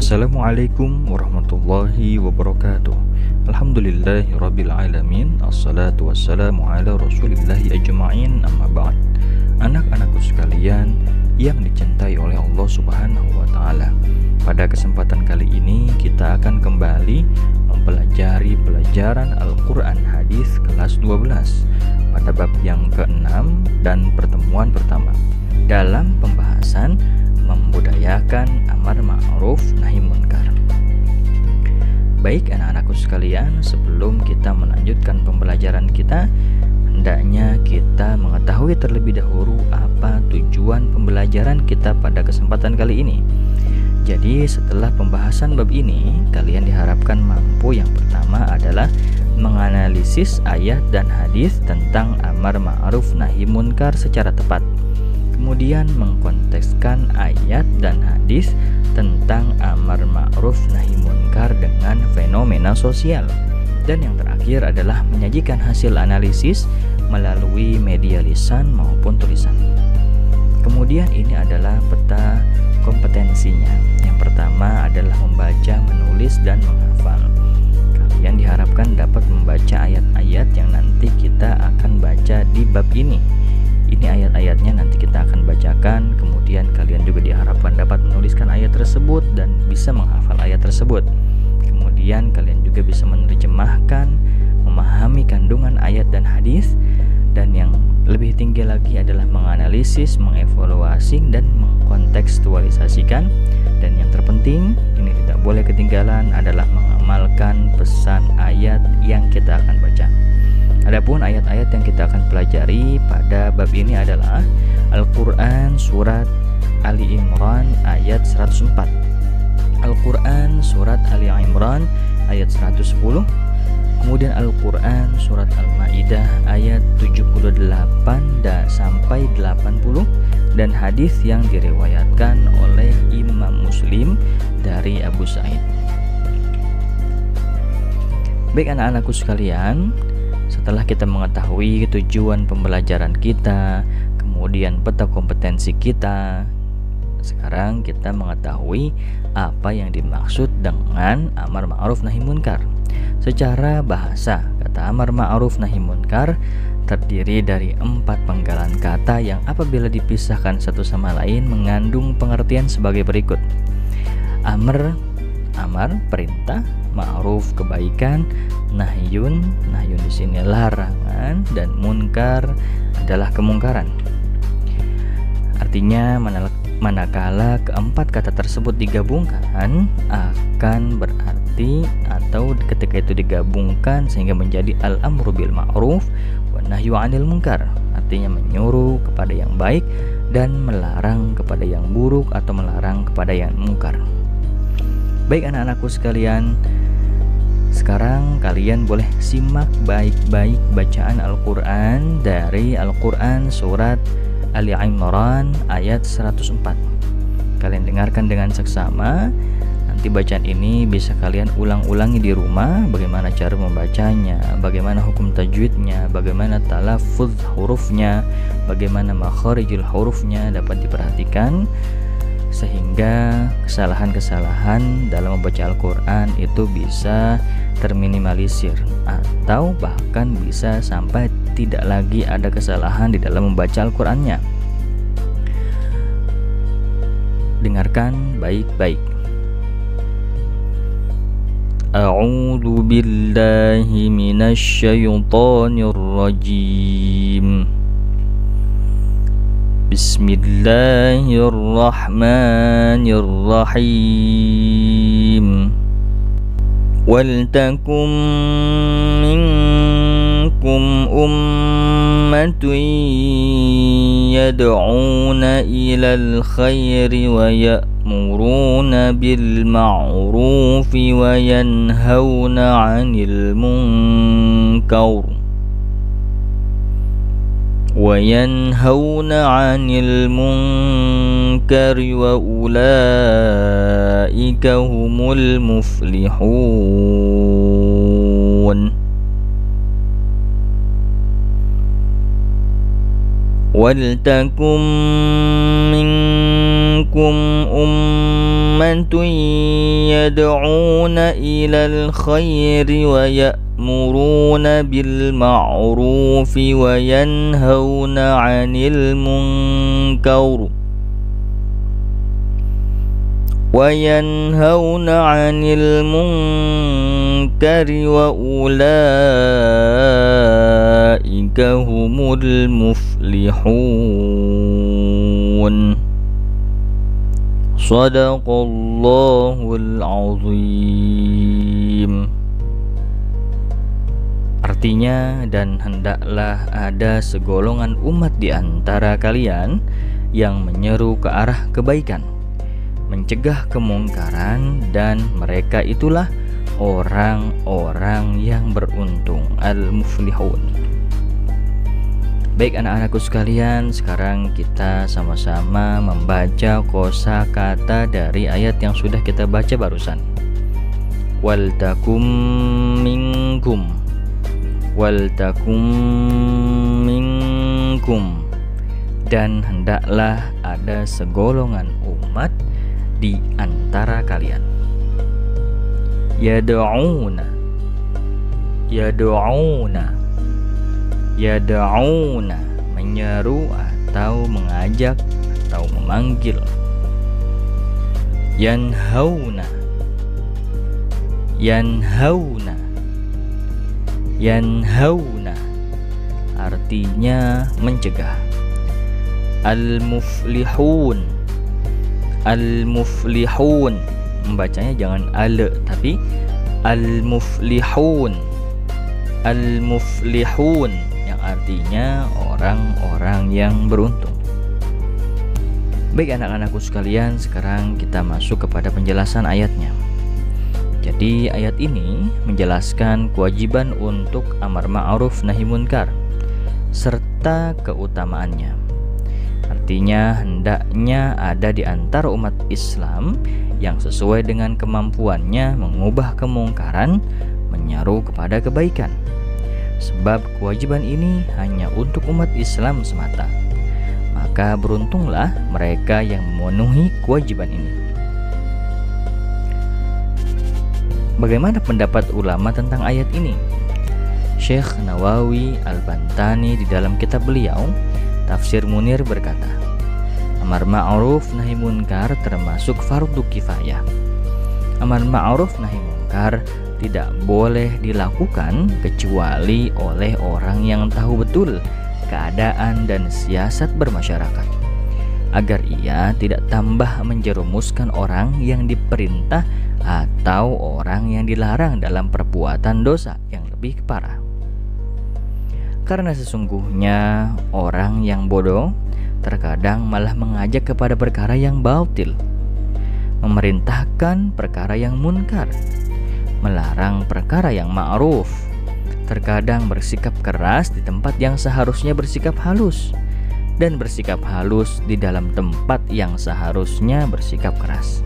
Assalamualaikum warahmatullahi wabarakatuh. Alhamdulillahirabbil alamin. Assalatu wassalamu ala rasulillahi ajma'in, amma ba'd. Anak-anakku sekalian yang dicintai oleh Allah Subhanahu wa taala. Pada kesempatan kali ini kita akan kembali mempelajari pelajaran Al-Qur'an Hadis kelas 12 pada bab yang ke-6 dan pertemuan pertama dalam pembahasan membudayakan amar ma'ruf nahi munkar. Baik anak-anakku sekalian, sebelum kita melanjutkan pembelajaran kita, hendaknya kita mengetahui terlebih dahulu apa tujuan pembelajaran kita pada kesempatan kali ini. Jadi setelah pembahasan bab ini, kalian diharapkan mampu yang pertama adalah menganalisis ayat dan hadis tentang amar ma'ruf nahi munkar secara tepat. Kemudian mengkontekskan ayat dan hadis tentang amar ma'ruf nahi munkar dengan fenomena sosial. Dan yang terakhir adalah menyajikan hasil analisis melalui media lisan maupun tulisan. Kemudian ini adalah peta kompetensinya. Yang pertama adalah membaca, menulis, dan menghafal. Kalian diharapkan dapat membaca ayat-ayat yang nanti kita akan baca di bab ini. Ini ayat-ayatnya nanti kita akan bacakan. Kemudian kalian juga diharapkan dapat menuliskan ayat tersebut dan bisa menghafal ayat tersebut. Kemudian kalian juga bisa menerjemahkan, memahami kandungan ayat dan hadis. Dan yang lebih tinggi lagi adalah menganalisis, mengevaluasi, dan mengkontekstualisasikan. Dan yang terpenting, ini tidak boleh ketinggalan, adalah mengamalkan pesan ayat yang kita akan baca. Adapun ayat-ayat yang kita akan pelajari pada bab ini adalah Al-Quran Surat Ali Imran ayat 104, Al-Quran Surat Ali Imran ayat 110, kemudian Al-Quran Surat Al-Ma'idah ayat 78 sampai 80, dan hadis yang diriwayatkan oleh Imam Muslim dari Abu Sa'id. Baik anak-anakku sekalian, setelah kita mengetahui tujuan pembelajaran kita, kemudian peta kompetensi kita, sekarang kita mengetahui apa yang dimaksud dengan amar ma'ruf nahi munkar. Secara bahasa, kata amar ma'ruf nahi munkar terdiri dari 4 penggalan kata yang apabila dipisahkan satu sama lain mengandung pengertian sebagai berikut. Amar perintah, ma'ruf kebaikan, nahyun di sini larangan, dan munkar adalah kemungkaran. Artinya manakala keempat kata tersebut digabungkan akan berarti, atau ketika itu digabungkan sehingga menjadi al-amru bil ma'ruf wa nahyu 'anil munkar, artinya menyuruh kepada yang baik dan melarang kepada yang buruk atau melarang kepada yang munkar. Baik anak-anakku sekalian, sekarang kalian boleh simak baik-baik bacaan Al-Quran dari Al-Quran Surat Ali Imran ayat 104. Kalian dengarkan dengan seksama. Nanti bacaan ini bisa kalian ulang-ulangi di rumah, bagaimana cara membacanya, bagaimana hukum tajwidnya, bagaimana talaffuz hurufnya, bagaimana makharijul hurufnya dapat diperhatikan, sehingga kesalahan-kesalahan dalam membaca Al-Quran itu bisa terminimalisir, atau bahkan bisa sampai tidak lagi ada kesalahan di dalam membaca Al-Qurannya. Dengarkan baik-baik. A'udzu billahi minasy syaithanir rajim. Bismillahirrahmanirrahim. Waltakum minkum ummatun yad'una ilal khairi wa ya'muruna bil ma'rufi wa yanhauna 'anil munkar وَيَنْهَوْنَ عَنِ الْمُنْكَرِ وَأُولَئِكَ هُمُ الْمُفْلِحُونَ Waltakum minkum ummatun yad'una ilal khairi wa ya'muruna bil ma'rufi wa yanhauna 'anil munkar wa ulaika humul muflihun. Shadaqallahul azim. Artinya, dan hendaklah ada segolongan umat di antara kalian yang menyeru ke arah kebaikan, mencegah kemungkaran, dan mereka itulah orang-orang yang beruntung, al-muflihun. Baik anak-anakku sekalian, sekarang kita sama-sama membaca kosakata dari ayat yang sudah kita baca barusan. Waltakum minkum, waltakum minkum, dan hendaklah ada segolongan umat di antara kalian. Yad'una, yad'una, yad'una, menyeru atau mengajak atau memanggil. Yanhauna, yanhauna, yanhauna, artinya mencegah. Al-muflihun, al-muflihun, membacanya jangan ale tapi al-muflihun, al-muflihun, yang artinya orang-orang yang beruntung. Baik anak-anakku sekalian, sekarang kita masuk kepada penjelasan ayatnya. Jadi ayat ini menjelaskan kewajiban untuk amar ma'ruf nahi munkar serta keutamaannya. Artinya hendaknya ada di antara umat Islam yang sesuai dengan kemampuannya mengubah kemungkaran, menyeru kepada kebaikan. Sebab kewajiban ini hanya untuk umat Islam semata. Maka beruntunglah mereka yang memenuhi kewajiban ini. Bagaimana pendapat ulama tentang ayat ini? Syekh Nawawi Al-Bantani di dalam kitab beliau Tafsir Munir berkata, amar ma'ruf nahi munkar termasuk fardu kifayah. Amar ma'ruf nahi munkar tidak boleh dilakukan kecuali oleh orang yang tahu betul keadaan dan siasat bermasyarakat, agar ia tidak tambah menjerumuskan orang yang diperintah atau orang yang dilarang dalam perbuatan dosa yang lebih parah. Karena sesungguhnya orang yang bodoh terkadang malah mengajak kepada perkara yang batil, memerintahkan perkara yang munkar, melarang perkara yang ma'ruf, terkadang bersikap keras di tempat yang seharusnya bersikap halus, dan bersikap halus di dalam tempat yang seharusnya bersikap keras.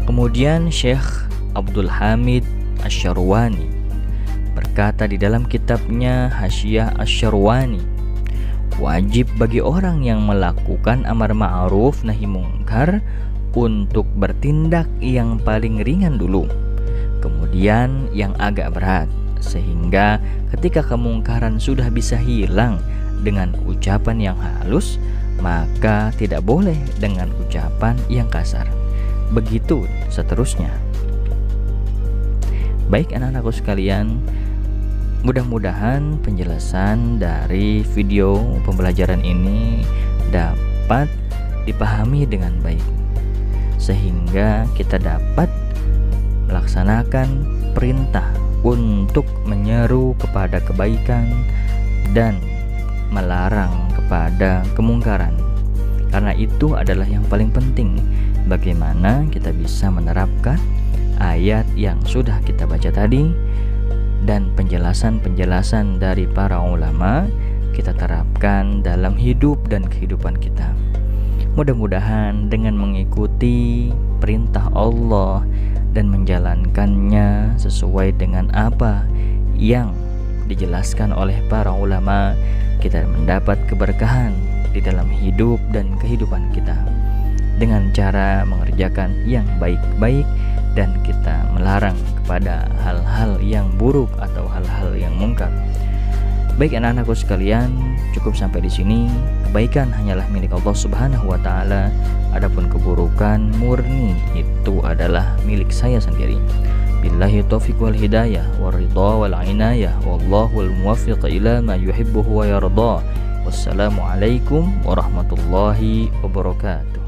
Kemudian Syekh Abdul Hamid Asy-Syarwani berkata di dalam kitabnya Hasyiah Asy-Syarwani, wajib bagi orang yang melakukan amar ma'ruf nahi munkar untuk bertindak yang paling ringan dulu, kemudian yang agak berat, sehingga ketika kemungkaran sudah bisa hilang dengan ucapan yang halus, maka tidak boleh dengan ucapan yang kasar. Begitu seterusnya. Baik anak-anakku sekalian, mudah-mudahan penjelasan dari video pembelajaran ini dapat dipahami dengan baik, sehingga kita dapat melaksanakan perintah untuk menyeru kepada kebaikan dan melarang kepada kemungkaran. Karena itu adalah yang paling penting, bagaimana kita bisa menerapkan ayat yang sudah kita baca tadi dan penjelasan-penjelasan dari para ulama kita terapkan dalam hidup dan kehidupan kita. Mudah-mudahan dengan mengikuti perintah Allah dan menjalankannya sesuai dengan apa yang dijelaskan oleh para ulama, kita mendapat keberkahan di dalam hidup dan kehidupan kita dengan cara mengerjakan yang baik-baik dan kita melarang kepada hal-hal yang buruk atau hal-hal yang mungkar. Baik anak-anakku sekalian, cukup sampai di sini. Kebaikan hanyalah milik Allah Subhanahu wa taala, adapun keburukan murni itu adalah milik saya sendiri. Billahi taufiq wal hidayah wal ridha wal inayah wallahu al muwaffiq ila ma yuhibbu wa yarda. Wassalamualaikum warahmatullahi wabarakatuh.